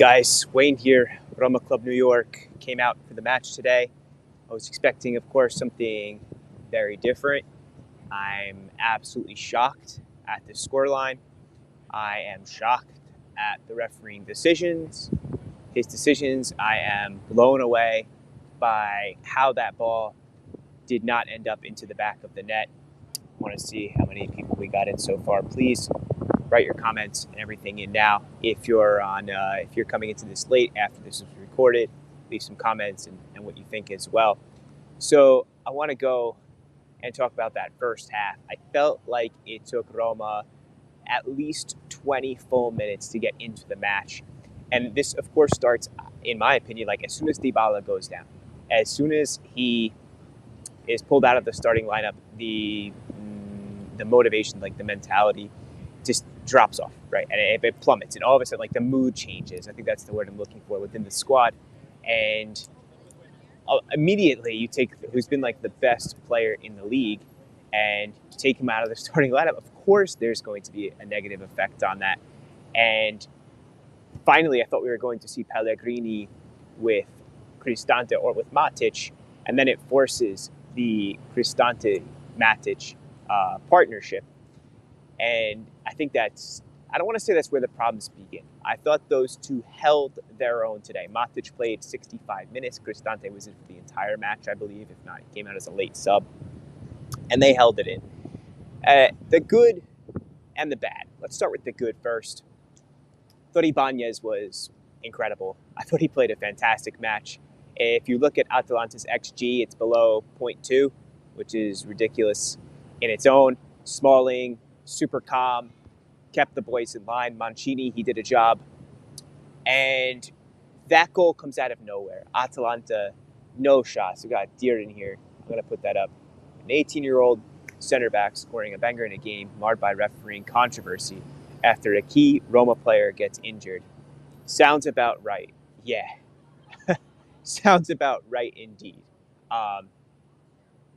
Guys, Wayne here. Roma Club New York came out for the match today. I was expecting, of course, something very different. I'm absolutely shocked at the scoreline. I am shocked at the refereeing decisions. His decisions, I am blown away by how that ball did not end up into the back of the net. I want to see how many people we got in so far. Please write your comments and everything in now. If you're coming into this late after this was recorded, leave some comments and what you think as well. So I want to go and talk about that first half. I felt like it took Roma at least 20 full minutes to get into the match. And this, of course, starts, in my opinion, like as soon as Dybala goes down. As soon as he is pulled out of the starting lineup, the motivation, like the mentality, just drops off, right? And it plummets. And all of a sudden, like the mood changes. I think that's the word I'm looking for within the squad. And immediately you take who's been like the best player in the league and take him out of the starting lineup. Of course, there's going to be a negative effect on that. And finally, I thought we were going to see Pellegrini with Cristante or with Matic. And then it forces the Cristante-Matic partnership. And I think I don't want to say that's where the problems begin. I thought those two held their own today. Matic played 65 minutes. Cristante was in for the entire match, I believe. If not, he came out as a late sub. And they held it in. The good and the bad. Let's start with the good first. I thought Ibanez was incredible. I thought he played a fantastic match. If you look at Atalanta's XG, it's below 0.2, which is ridiculous in its own. Smalling, super calm, kept the boys in line. Mancini, he did a job. And that goal comes out of nowhere. Atalanta, no shots. We got Deer in here. I'm going to put that up. An 18-year-old center back scoring a banger in a game marred by refereeing controversy after a key Roma player gets injured. Sounds about right. Yeah. Sounds about right indeed.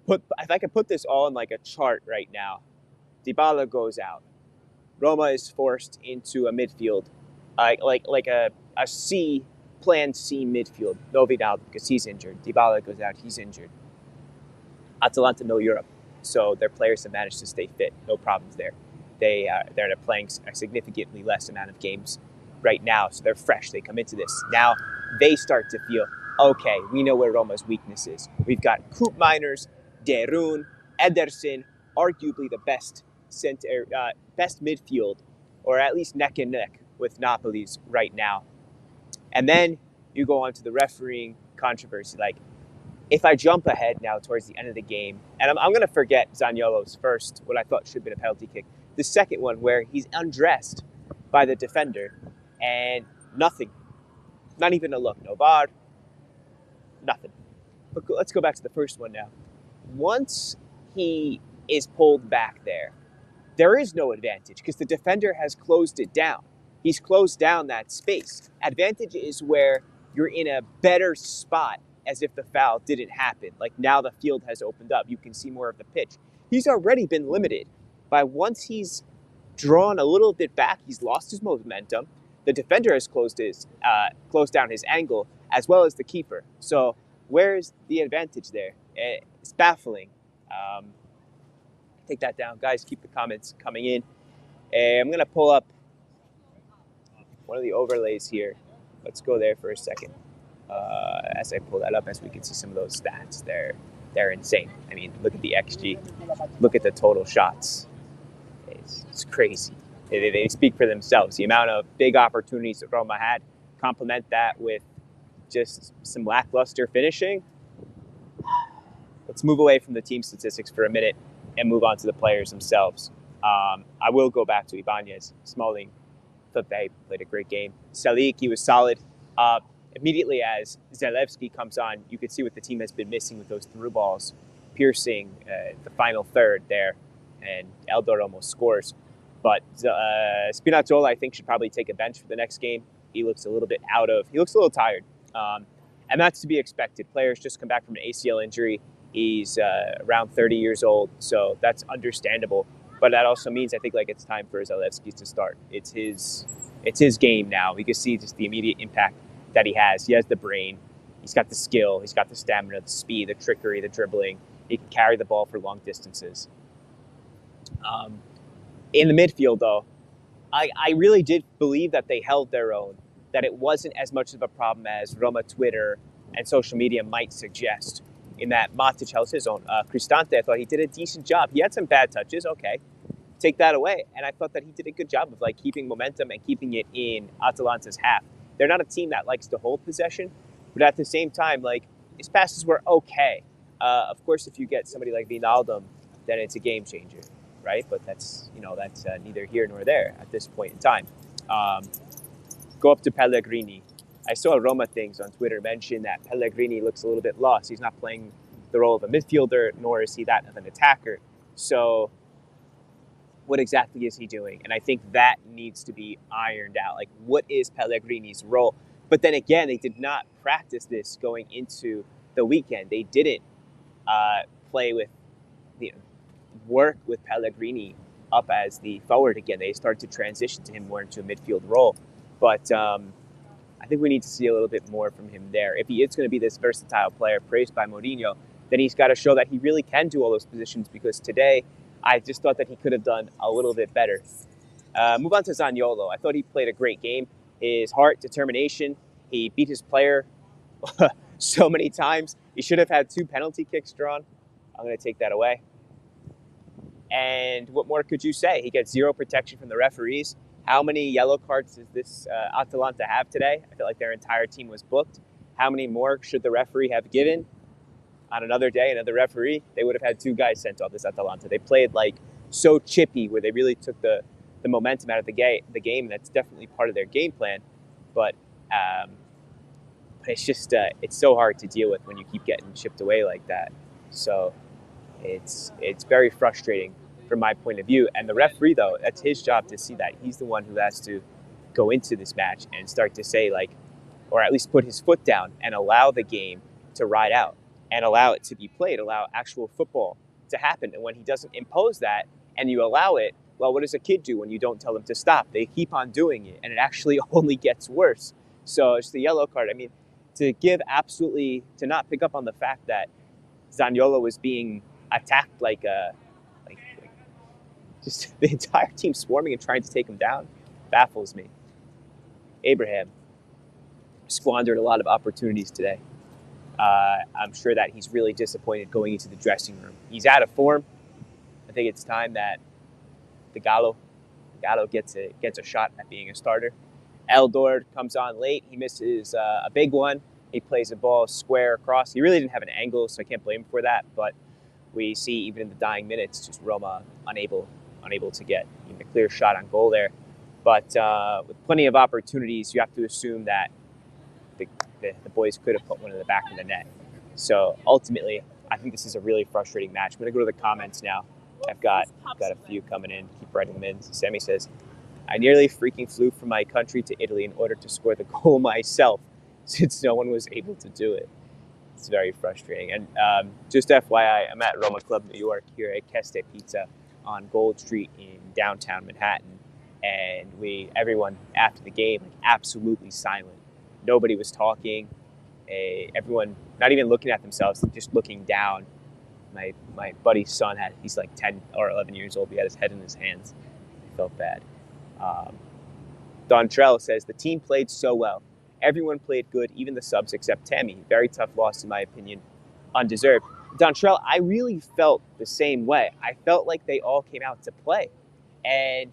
If I could put this all in like a chart right now, Dybala goes out. Roma is forced into a midfield, like a plan C midfield. No Vidal because he's injured. Dybala goes out, he's injured. Atalanta, no Europe. So their players have managed to stay fit. No problems there. They're playing a significantly less amount of games right now, so they're fresh. They come into this. Now they start to feel, okay, we know where Roma's weakness is. We've got Koop Miners, Derun, Ederson, arguably the best midfield, or at least neck and neck with Napoli's right now. And then you go on to the refereeing controversy. Like, if I jump ahead now towards the end of the game, and I'm going to forget Zaniolo's first, what I thought should have been a penalty kick. The second one where he's undressed by the defender and nothing. Not even a look. No VAR. Nothing. But let's go back to the first one now. Once he is pulled back there is no advantage because the defender has closed it down. He's closed down that space. Advantage is where you're in a better spot as if the foul didn't happen. Like now the field has opened up. You can see more of the pitch. He's already been limited by once he's drawn a little bit back, he's lost his momentum. The defender has closed down his angle as well as the keeper. So where's the advantage there? It's baffling. Take that down. Guys, keep the comments coming in. I'm going to pull up one of the overlays here. Let's go there for a second. As I pull that up, as we can see some of those stats, they're insane. I mean, look at the XG. Look at the total shots. It's crazy. They speak for themselves. The amount of big opportunities that Roma had, complement that with just some lackluster finishing. Let's move away from the team statistics for a minute and move on to the players themselves. I will go back to Ibanez. Smalling, thought they played a great game. Salik, he was solid. Immediately as Zalewski comes on, you can see what the team has been missing with those through balls, piercing the final third there, and Eldor almost scores. But Spinazzola, I think, should probably take a bench for the next game. He looks a little tired. And that's to be expected. Players just come back from an ACL injury. He's around 30 years old, so that's understandable. But that also means I think like it's time for Zalewski to start. It's It's his game now. We can see just the immediate impact that he has. He has the brain. He's got the skill. He's got the stamina, the speed, the trickery, the dribbling. He can carry the ball for long distances. In the midfield, though, I really did believe that they held their own, that it wasn't as much of a problem as Roma Twitter and social media might suggest, in that Matic held his own. Cristante, I thought he did a decent job. He had some bad touches, okay. Take that away. And I thought that he did a good job of like keeping momentum and keeping it in Atalanta's half. They're not a team that likes to hold possession, but at the same time, like, his passes were okay. Of course, if you get somebody like Wijnaldum, then it's a game changer, right? But that's neither here nor there at this point in time. Go up to Pellegrini. I saw Roma things on Twitter mention that Pellegrini looks a little bit lost. He's not playing the role of a midfielder, nor is he that of an attacker. So what exactly is he doing? And I think that needs to be ironed out. Like, what is Pellegrini's role? But then again, they did not practice this going into the weekend. They didn't play with, work with Pellegrini up as the forward again. They started to transition to him more into a midfield role. But I think we need to see a little bit more from him there. If he is going to be this versatile player praised by Mourinho, then he's got to show that he really can do all those positions, because today I just thought that he could have done a little bit better. Move on to Zaniolo. I thought he played a great game. His heart, determination, he beat his player so many times. He should have had 2 penalty kicks drawn. I'm going to take that away. And what more could you say? He gets 0 protection from the referees. How many yellow cards does this Atalanta have today? I feel like their entire team was booked. How many more should the referee have given? On another day, another referee, they would have had 2 guys sent off this Atalanta. They played like so chippy, where they really took the momentum out of the game. And that's definitely part of their game plan. But it's just it's so hard to deal with when you keep getting chipped away like that. So it's very frustrating from my point of view. And the referee, though, that's his job to see that. He's the one who has to go into this match and start to say, like, or at least put his foot down and allow the game to ride out and allow it to be played, allow actual football to happen. And when he doesn't impose that and you allow it, well, what does a kid do when you don't tell them to stop? They keep on doing it, and it actually only gets worse. So it's the yellow card. I mean, to not pick up on the fact that Zaniolo was being attacked like just the entire team swarming and trying to take him down, baffles me. Abraham squandered a lot of opportunities today. I'm sure that he's really disappointed going into the dressing room. He's out of form. I think it's time that the Gallo gets a shot at being a starter. Eldor comes on late. He misses a big one. He plays a ball square across. He really didn't have an angle, so I can't blame him for that. But we see even in the dying minutes, just Roma unable to get a clear shot on goal there. But with plenty of opportunities, you have to assume that the boys could have put one in the back of the net. So ultimately, I think this is a really frustrating match. I'm going to go to the comments now. I've got a few coming in. Keep writing them in. Sammy says, I nearly freaking flew from my country to Italy in order to score the goal myself, since no one was able to do it. It's very frustrating. And just FYI, I'm at Roma Club New York here at Keste Pizza on Gold Street in downtown Manhattan. And everyone after the game, absolutely silent. Nobody was talking. Everyone not even looking at themselves, just looking down. My buddy's son he's like 10 or 11 years old. He had his head in his hands. I felt bad. Don Trell says, the team played so well. Everyone played good, even the subs except Tammy. Very tough loss, in my opinion. Undeserved. Don Trell, I really felt the same way. I felt like they all came out to play and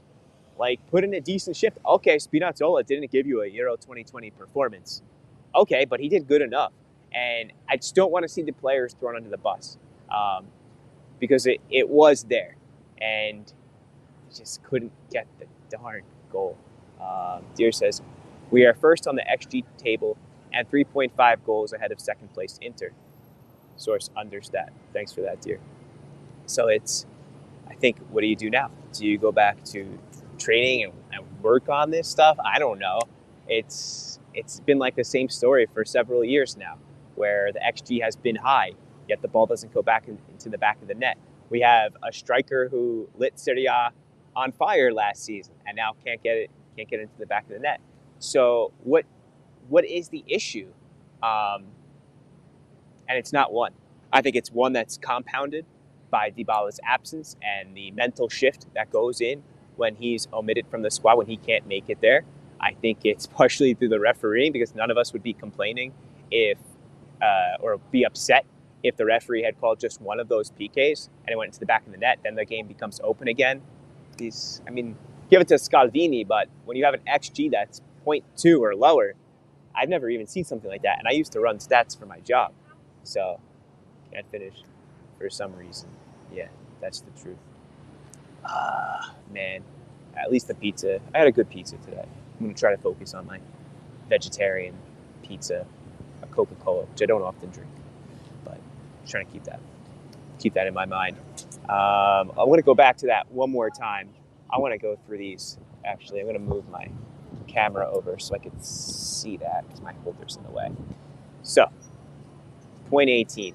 put in a decent shift. Okay, Spinazzola didn't give you a Euro 2020 performance. Okay, but he did good enough. And I just don't want to see the players thrown under the bus because it was there. And just couldn't get the darn goal. Deer says, we are first on the XG table and 3.5 goals ahead of second place Inter. Source Understat. Thanks for that, Deer. So I think, what do you do now? Do you go back to training and work on this stuff? I don't know. It's been like the same story for several years now, where the XG has been high, yet the ball doesn't go back into the back of the net. We have a striker who lit Serie A on fire last season and now can't get it can't get into the back of the net. So what is the issue? And it's not one. I think it's one that's compounded by Dybala's absence and the mental shift that goes in when he's omitted from the squad, when he can't make it there. I think it's partially through the refereeing, because none of us would be complaining if or be upset if the referee had called just one of those PKs and it went into the back of the net. Then the game becomes open again. Give it to Scalvini, but when you have an XG that's 0.2 or lower, I've never even seen something like that. And I used to run stats for my job. So can't finish for some reason. Yeah, that's the truth. Man, at least the pizza. I had a good pizza today. I'm going to try to focus on my vegetarian pizza, a Coca-Cola, which I don't often drink, but I'm trying to keep that in my mind. I want to go back to that one more time. I want to go through these. Actually, I'm going to move my camera over so I can see that because my holder's in the way. So, 0.18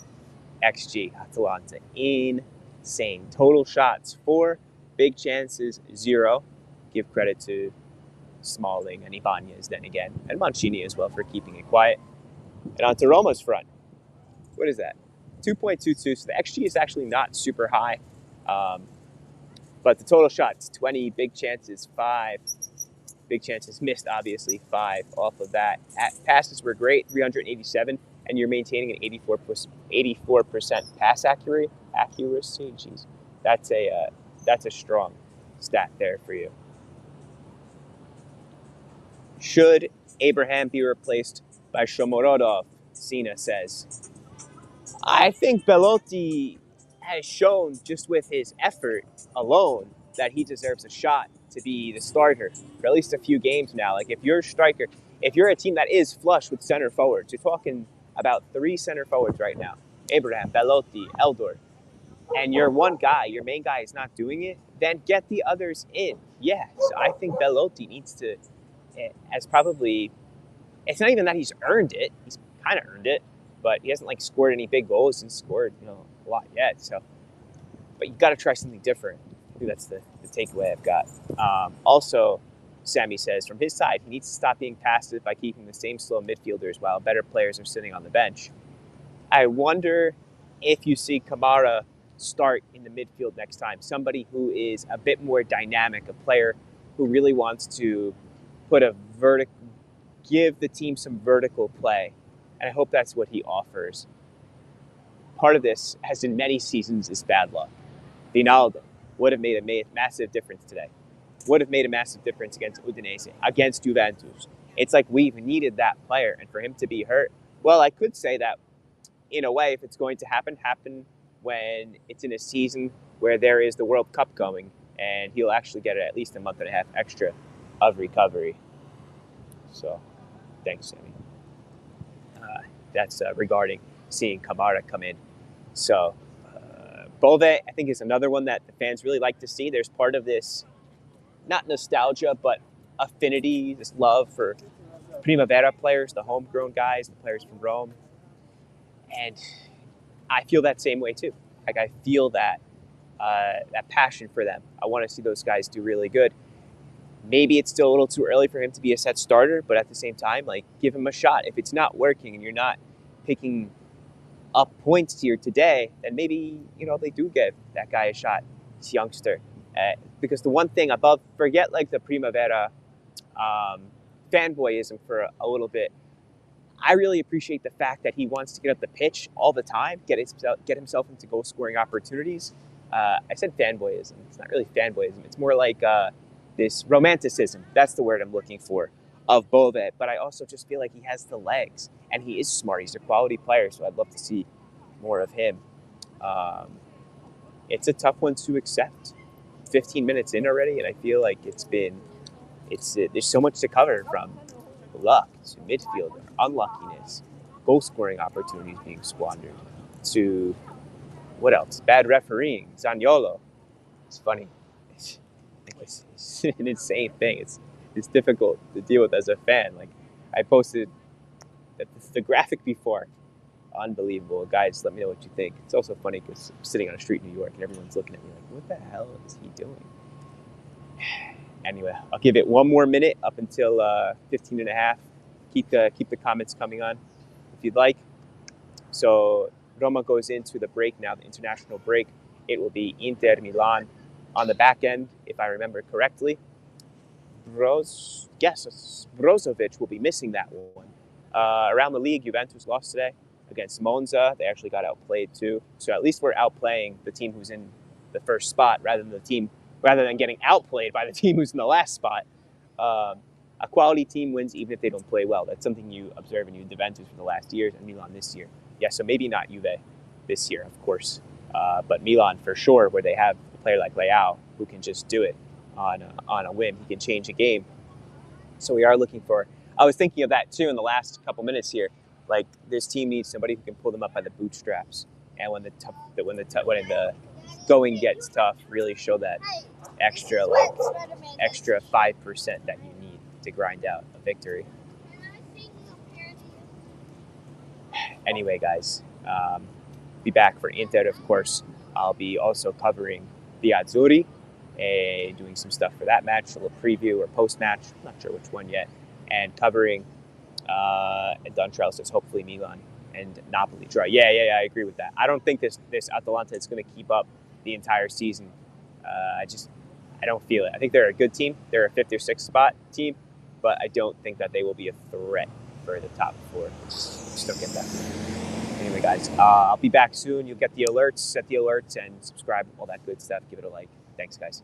XG, Atalanta, insane. Total shots 4, big chances 0. Give credit to Smalling and Ibanez then again, and Mancini as well for keeping it quiet. And on to Roma's front. What is that? 2.22. So the XG is actually not super high. But the total shots, 20, big chances 5. Big chances missed, obviously, 5 off of that. Passes were great, 387, and you're maintaining an 84% pass accuracy. Jeez, that's a strong stat there for you. Should Abraham be replaced by Shomorodov? Sina says. I think Belotti has shown just with his effort alone that he deserves a shot to be the starter for at least a few games now. Like if you're a striker, if you're a team that is flush with center forwards, you're talking about 3 center forwards right now. Abraham, Belotti, Eldor. And your one guy, your main guy is not doing it, then get the others in. Yes, I think Belotti needs to, it's not even that he's earned it. He's kind of earned it, but he hasn't scored any big goals and scored a lot yet. So, but you got to try something different. I think that's the takeaway I've got. Also, Sammy says from his side, he needs to stop being passive by keeping the same slow midfielders while better players are sitting on the bench. I wonder if you see Kamara start in the midfield next time. Somebody who is a bit more dynamic, a player who really wants to give the team some vertical play. And I hope that's what he offers. Part of this, as in many seasons, is bad luck. Ronaldo would have made a massive difference today. Would have made a massive difference against Udinese, against Juventus. It's like we've needed that player. And for him to be hurt, well, I could say that in a way, if it's going to happen when it's in a season where there is the World Cup going, and he'll actually get at least a month and a half extra of recovery. So, thanks, Sammy. That's regarding seeing Kamara come in. So, Bove, I think, is another one that the fans really like to see. There's part of this, not nostalgia, but affinity, this love for Primavera players, the homegrown guys, the players from Rome. And I feel that same way too. I feel that passion for them. I want to see those guys do really good. Maybe it's still a little too early for him to be a set starter, but at the same time, give him a shot. If it's not working and you're not picking up points here today, then maybe they do give that guy a shot, this youngster. Because the one thing forget the Primavera fanboyism for a little bit. I really appreciate the fact that he wants to get up the pitch all the time, get himself into goal-scoring opportunities. I said fanboyism. It's not really fanboyism. It's more like this romanticism. That's the word I'm looking for of Bove. But I also just feel like he has the legs, and he is smart. He's a quality player, so I'd love to see more of him. It's a tough one to accept. 15 minutes in already, and I feel like there's so much to cover, from luck to midfielder, unluckiness, goal-scoring opportunities being squandered, to what else? Bad refereeing, Zaniolo. It's funny. It's an insane thing. It's difficult to deal with as a fan. I posted the graphic before. Unbelievable. Guys, let me know what you think. It's also funny because I'm sitting on a street in New York and everyone's looking at me like, what the hell is he doing? Anyway, I'll give it one more minute up until 15 and a half. Keep the comments coming on if you'd like. So Roma goes into the break now, the international break. It will be Inter Milan on the back end, if I remember correctly. Brozovic will be missing that one. Around the league, Juventus lost today against Monza. They actually got outplayed too. So at least we're outplaying the team who's in the first spot rather than getting outplayed by the team who's in the last spot. A quality team wins even if they don't play well. That's something you observe in Juventus for the last years and Milan this year. Yeah, so maybe not Juve this year, of course, but Milan for sure, where they have a player like Leao who can just do it on a whim. He can change a game. So we are looking for. I was thinking of that too in the last couple minutes here. Like this team needs somebody who can pull them up by the bootstraps, and when the going gets tough, really show that extra 5% that you need to grind out a victory. Anyway, guys, be back for Inter, of course. I'll be also covering the Azzurri, doing some stuff for that match, a little preview or post-match, not sure which one yet, and covering, and Dontrell says hopefully Milan and Napoli draw. Yeah, I agree with that. I don't think this Atalanta is going to keep up the entire season. I don't feel it. I think they're a good team. They're a 5th or 6th spot team, but I don't think that they will be a threat for the top 4. Just don't get that. Anyway, guys, I'll be back soon. You'll get the alerts, set the alerts, and subscribe, all that good stuff. Give it a like. Thanks, guys.